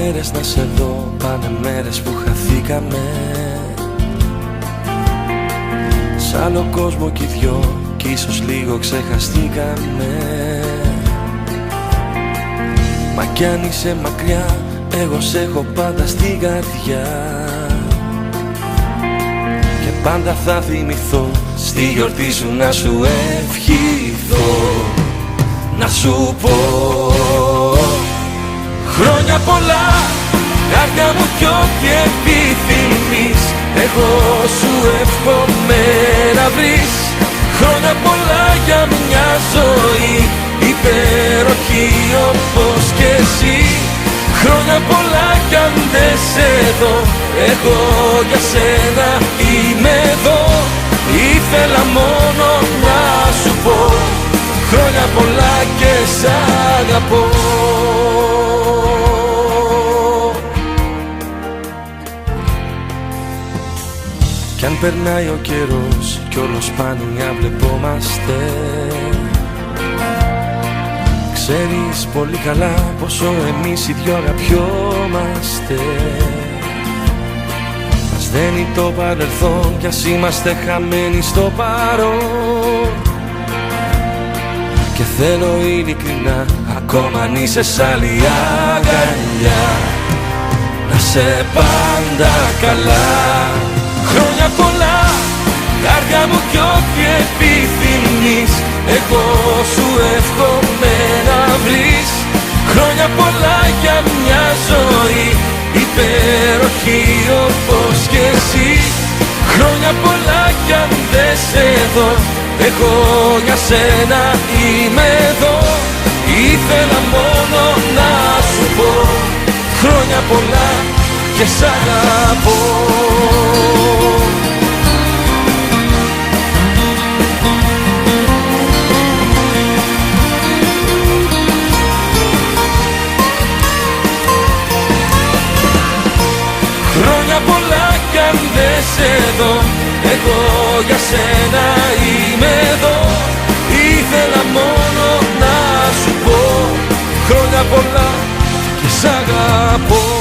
μέρες να σε δω, πάνε μέρες που χαθήκαμε. Σ' άλλο κόσμο κι οι δυο, κι ίσως λίγο ξεχαστήκαμε. Μα κι αν είσαι μακριά, εγώ σ' έχω πάντα στην καρδιά. Και πάντα θα θυμηθώ, στη γιορτή σου να σου ευχηθώ. Να σου πω χρόνια πολλά, καρδιά μου κι ό,τι επιθυμείς, εγώ σου εύχομαι να βρεις. Χρόνια πολλά για μια ζωή υπέροχη όπως κι εσύ. Χρόνια πολλά κι αν δεν σε δω, εγώ για σένα είμαι εδώ. Ήθελα μόνο να σου πω χρόνια πολλά και σ' αγαπώ. Κι αν περνάει ο καιρός κι όλο σπάνια βλεπόμαστε, ξέρεις πολύ καλά πόσο εμείς οι δυο αγαπιόμαστε. Μας δένει το παρελθόν κι ας είμαστε χαμένοι στο παρόν. Και θέλω ειλικρινά, ακόμα αν είσαι σ' άλλη αγκαλιά, να σε πάντα καλά. Χρόνια πολλά, καρδιά μου κι ό,τι επιθυμείς, εγώ σου εύχομαι να βρεις. Χρόνια πολλά για μια ζωή υπέροχη όπως κι εσύ. Χρόνια πολλά κι αν δεν σε δω, εγώ για σένα είμαι εδώ. Ήθελα μόνο να σου πω χρόνια πολλά και σ' αγαπώ. Χρόνια πολλά κι αν δεν σε δω, εγώ για σένα είμαι εδώ. Ήθελα μόνο να σου πω χρόνια πολλά και σ' αγαπώ.